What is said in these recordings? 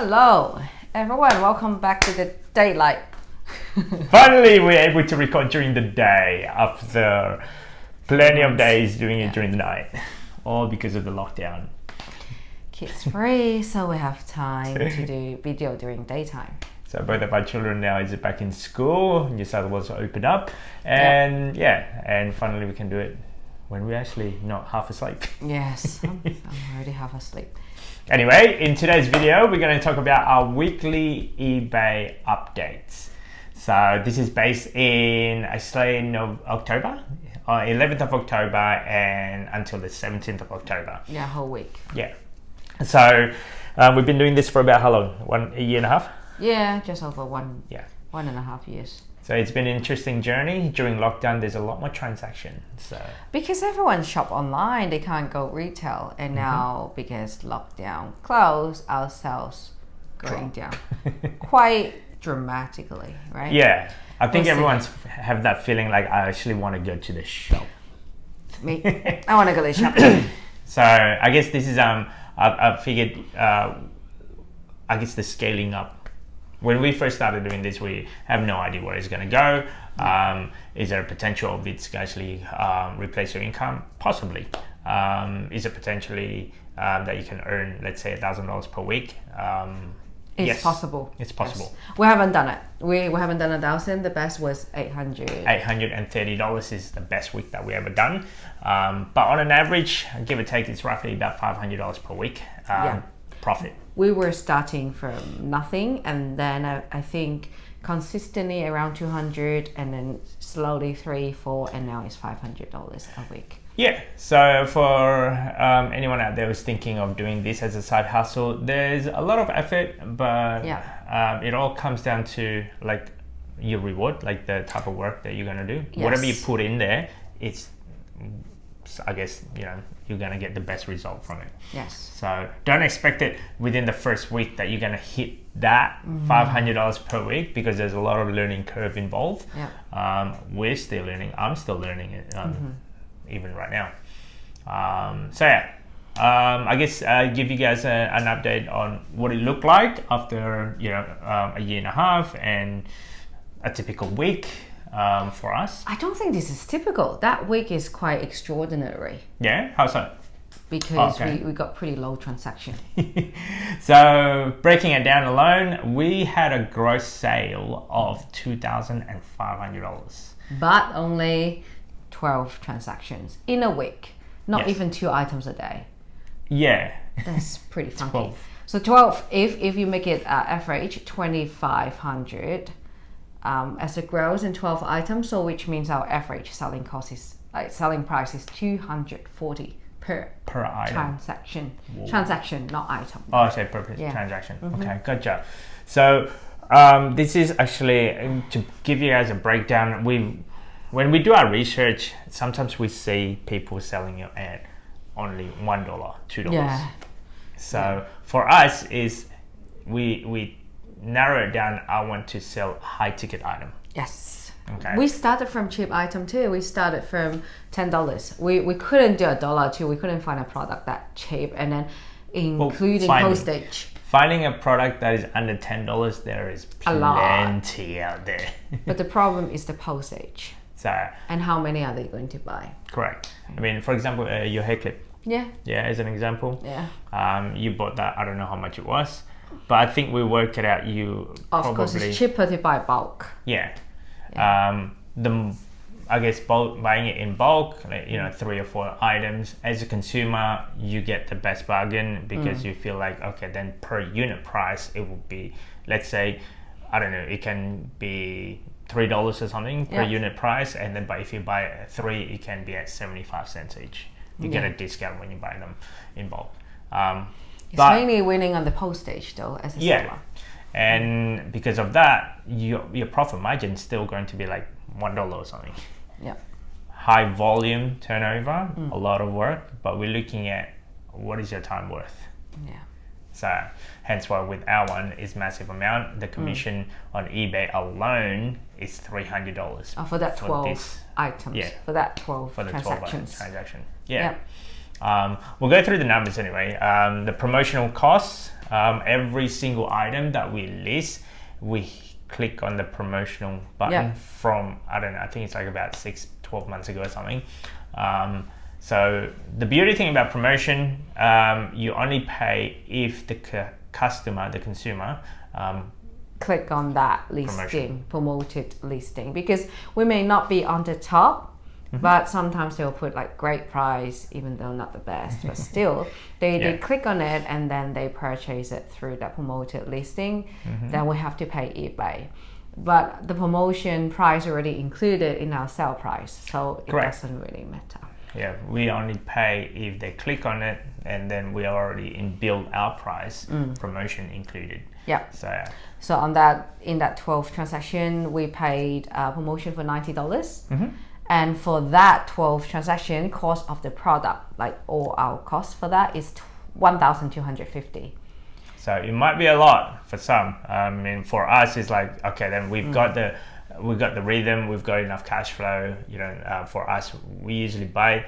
Hello, everyone. Welcome back to the daylight. Finally, we're able to record during the day after plenty of days doing it during the night, all because of the lockdown. Kids free, so we have time to do video during daytime. So both of our children now is back in school. New South Wales opened up, and and finally we can do it when we're actually not half asleep. Yes, I'm already half asleep. Anyway, in today's video, we're going to talk about our weekly eBay updates. So this is based in October, 11th of October and until the 17th of October. Yeah, whole week. Yeah. So we've been doing this for about how long? A year and a half? Yeah, just over 1.5 years. So it's been an interesting journey. During lockdown, there's a lot more transaction. So because everyone shop online, they can't go retail, and now because lockdown closed, our sales going down quite dramatically, right? Yeah, I think everyone's have that feeling like I actually want to go to the shop. Me, I want to go to the shop. So I guess this is I figured I guess the scaling up. When we first started doing this, we have no idea where it's going to go. Is there a potential of it to actually replace your income? Possibly. Is it potentially that you can earn, let's say, $1,000 per week? It's possible. It's possible. Yes. We haven't done it. We haven't done 1,000. The best was 800. $830 is the best week that we ever done. But on an average, give or take, it's roughly about $500 per week profit. We were starting from nothing, and then I think consistently around 200, and then slowly 3, 4, and now it's $500 a week. Yeah, so for anyone out there who's thinking of doing this as a side hustle, there's a lot of effort, but it all comes down to like your reward, like the type of work that you're gonna do. Yes. Whatever you put in there, I guess you're gonna get the best result from it. Yes. So don't expect it within the first week that you're gonna hit that $500 per week, because there's a lot of learning curve involved. Yeah. We're still learning. I'm still learning it even right now. I guess give you guys an update on what it looked like after a year and a half and a typical week. For us, I don't think this is typical. That week is quite extraordinary. Yeah, how so? Because we got pretty low transaction. So breaking it down alone, we had a gross sale of $2,500, but only 12 transactions in a week. Not even 2 items a day. Yeah, that's pretty funky. 12. So 12. If you make it average 2,500. As a gross and 12 items, so which means our average selling price is $240 per item. Transaction. Whoa. Transaction, not item. Oh, okay, per transaction. Okay, gotcha. So this is actually to give you guys a breakdown. When we do our research, sometimes we see people selling it at only $1, $2. Yeah. So for us is we narrow it down. I want to sell high ticket item. Yes. Okay. We started from cheap item too. We started from $10. We couldn't do $1 too. We couldn't find a product that cheap, and then including postage. Finding a product that is under $10, there is plenty out there. But the problem is the postage. So. And how many are they going to buy? Correct. I mean, for example, your hair clip. Yeah. Yeah, as an example. Yeah. You bought that. I don't know how much it was. But I think we worked it out. Of course, it's cheaper to buy bulk. Yeah. I guess buying it in bulk, 3 or 4 items. As a consumer, you get the best bargain because you feel like, okay, then per unit price, it will be, let's say, I don't know, it can be $3 or something per unit price, and then but if you buy 3, it can be at 75 cents each. You get a discount when you buy them in bulk. It's mainly winning on the postage though, as a seller. And because of that, your profit margin is still going to be like $1 or something. Yeah. High volume turnover, a lot of work, but we're looking at what is your time worth. Yeah. So hence why with our one is massive amount. The commission on eBay alone is $300. For that 12 items. Yeah. For that 12 for the transactions. 12 transaction. Yeah. We'll go through the numbers anyway. The promotional costs, every single item that we list, we click on the promotional button from, I don't know, I think it's like about 12 months ago or something. So the beauty thing about promotion, you only pay if the customer, the consumer, click on that listing, promoted listing, because we may not be on the top, but sometimes they'll put like great price, even though not the best, but still they click on it and then they purchase it through that promoted listing. Then we have to pay eBay, but the promotion price already included in our sale price, so it doesn't really matter. Yeah, we only pay if they click on it, and then we already inbuilt our price, promotion included. Yeah. So on that, in that 12 transaction, we paid a promotion for $90. And for that 12 transaction, cost of the product, like all our costs for that is $1,250. So it might be a lot for some. I mean, for us, it's like, okay, then we've got the rhythm, we've got enough cash flow. For us, we usually buy.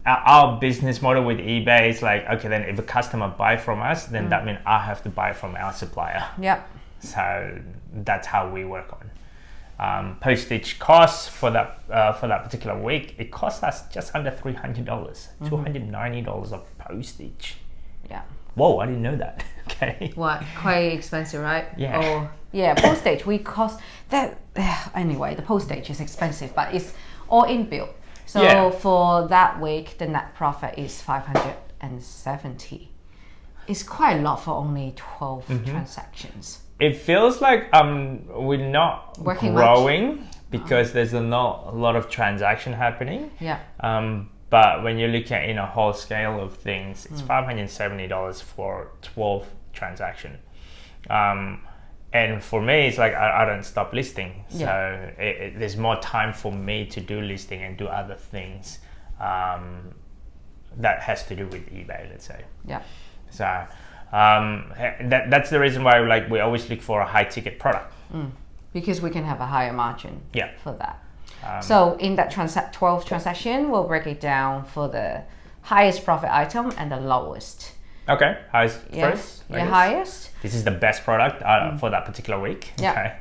Our business model with eBay is like, okay, then if a customer buy from us, then that means I have to buy from our supplier. Yep. So that's how we work on. Postage costs for that particular week, it cost us just under $300, $290 of postage. Yeah. Whoa, I didn't know that. Okay. What? Quite expensive, right? Yeah. Postage. We cost that anyway. The postage is expensive, but it's all inbuilt. So for that week, the net profit is $570. It's quite a lot for only 12 transactions. It feels like we're not growing because there's not a lot of transaction happening. Yeah. But when you look at in a whole scale of things, it's $570 for 12 transaction. And for me, it's like I don't stop listing. So there's more time for me to do listing and do other things that has to do with eBay, let's say. Yeah. So that's the reason why we always look for a high ticket product. Because we can have a higher margin for that. So in that 12 transaction, we'll break it down for the highest profit item and the lowest. Okay, highest first. Highest. This is the best product for that particular week. Yeah. Okay.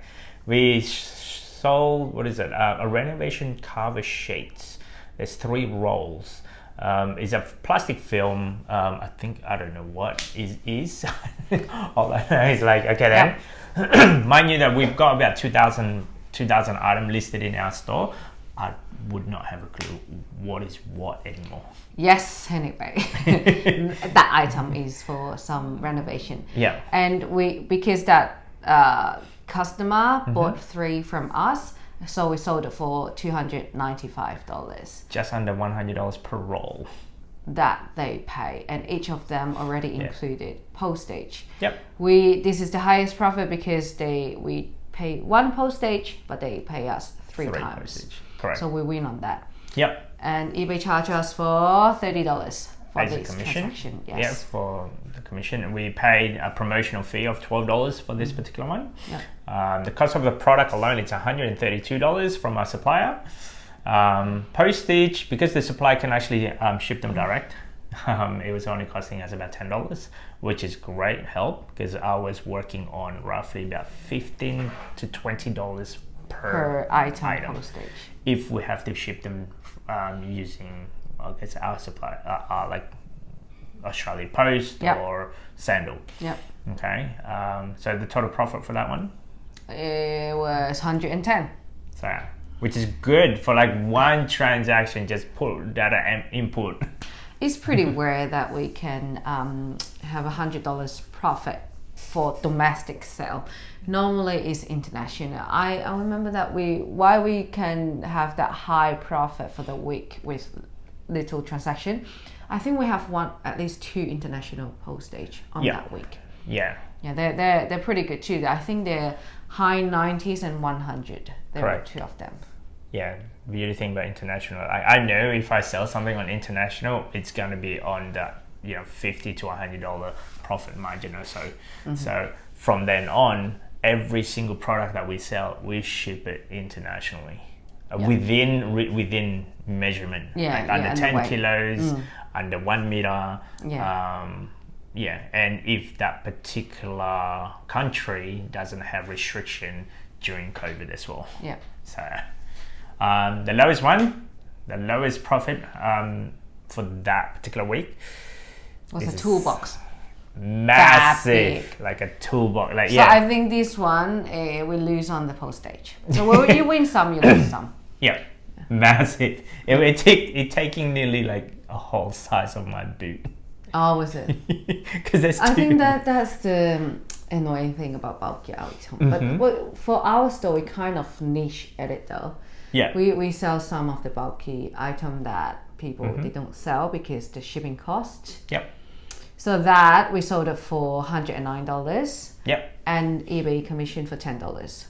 We sold, a renovation cover sheets. There's 3 rolls. It's a plastic film. I don't know what it is. All I know is like, okay then, mind you that we've got about 2,000 items listed in our store. I would not have a clue what is what anymore. Yes, anyway, that item is for some renovation. Yeah. And because that customer bought 3 from us, so we sold it for $295. Just under $100 per roll. That they pay, and each of them already included postage. Yep. This is the highest profit because we pay 1 postage, but they pay us 3 times. Postage. Correct. So we win on that. Yep. And eBay charges us for $30 for as this a commission. Transaction. Yes. Yeah, for the commission. We paid a promotional fee of $12 for this particular one. Yep. The cost of the product alone, it's $132 from our supplier. Postage, because the supplier can actually ship them direct, it was only costing us about $10, which is great help because I was working on roughly about $15 to $20 per item postage. If we have to ship them using our supplier, like Australia Post or Sandal. Yep. Okay. So the total profit for that one? It was 110. So, which is good for like one transaction, just put data and input. It's pretty rare that we can have $100 profit for domestic sale. Normally it's international. I remember that why we can have that high profit for the week with little transaction. I think we have at least 2 international postage on that week. Yeah. Yeah, they're pretty good too. I think they're high 90s and 100. There Correct. are 2 of them. Yeah, beauty thing about international. I know if I sell something on international, it's going to be on that $50 to $100 profit margin or so. So from then on, every single product that we sell, we ship it internationally. within measurement, like under 10 kilos, under 1 meter. And if that particular country doesn't have restriction during COVID as well. So the lowest profit for that particular week was a toolbox. Massive, like a toolbox. Like so I think this one we lose on the postage. So you win some, you lose some. Massive. It taking nearly like a whole size of my boot. Oh, was it? Because I think that's the annoying thing about bulky item. But for our store, we kind of niche at it though. We sell some of the bulky item that people they don't sell because the shipping cost. So that we sold it for $109. And eBay commission for $10.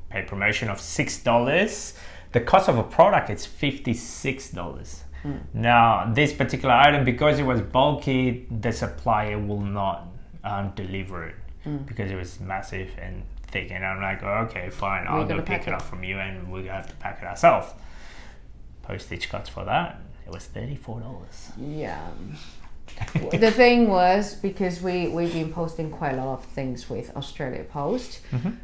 Paid promotion of $6. The cost of a product is $56. Now, this particular item, because it was bulky, the supplier will not deliver it because it was massive and thick. And I'm like, oh, okay, fine, I'll go pick it up from you and we're gonna have to pack it ourselves. Postage cost for that, it was $34. The thing was, because we've been posting quite a lot of things with Australia Post,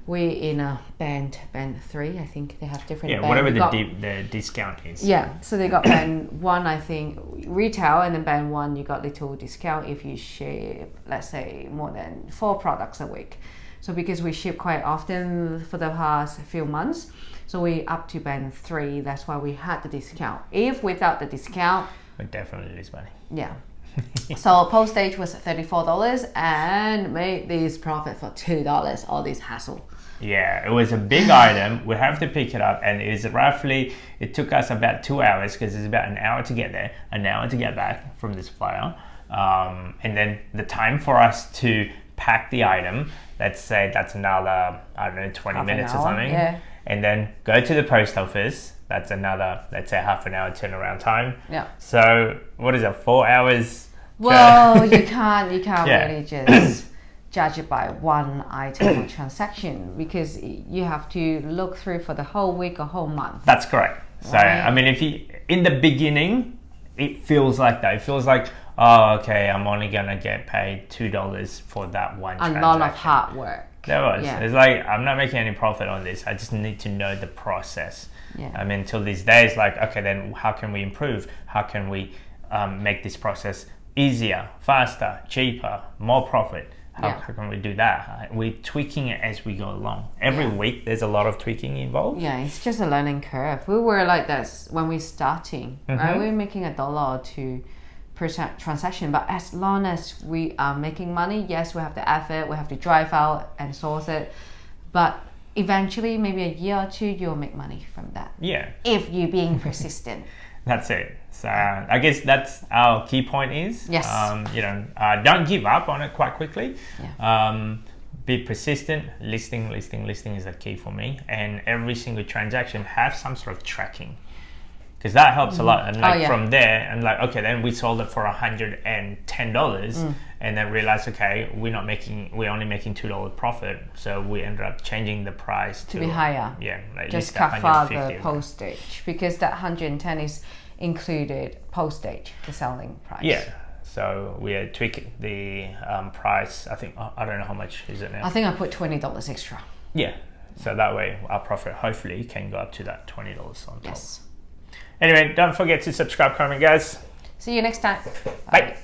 we in a band 3, I think they have different band. Whatever the discount is. So they got band 1, I think, retail, and then band 1 you got little discount if you ship, let's say, more than 4 products a week. So because we ship quite often for the past few months, so we up to band 3, that's why we had the discount. If without the discount, we definitely lose money. So postage was $34 and made this profit for $2. All this hassle. It was a big item. We have to pick it up, and it took us about 2 hours because it's about an hour to get there, an hour to get back from the supplier, and then the time for us to pack the item. Let's say that's another 20 minutes or something, and then go to the post office. That's another, let's say, half an hour turnaround time. So what is it, 4 hours? Well, you can't really just judge it by one item or transaction because you have to look through for the whole week or whole month. That's correct. So I mean, if you in the beginning, it feels like that. It feels like, oh, okay, I'm only gonna get paid $2 for that one transaction. A lot of hard work. There was. It's like, I'm not making any profit on this. I just need to know the process. I mean, till these days, like, okay, then how can we improve? How can we make this process easier, faster, cheaper, more profit? How can we do that? We're tweaking it as we go along. Every week, there's a lot of tweaking involved. It's just a learning curve. We were like this when we're starting, right? We were making $1 or $2 per transaction, but as long as we are making money, yes, we have the effort, we have to drive out and source it, but eventually, maybe a year or 2, you'll make money from that. If you're being persistent. That's it. So I guess that's our key point is, don't give up on it quite quickly. Be persistent. Listing is the key for me. And every single transaction have some sort of tracking, because that helps a lot. And from there, I'm like, okay, then we sold it for $110, and then realized, okay, we're only making $2 profit, so we ended up changing the price to be higher. Like just cover the postage, because that 110 is included postage, the selling price. So we are tweaking the price. I think, I don't know how much is it now. I think I put $20 extra. So that way our profit hopefully can go up to that $20 on top. Anyway, don't forget to subscribe, comment, guys. See you next time. Bye.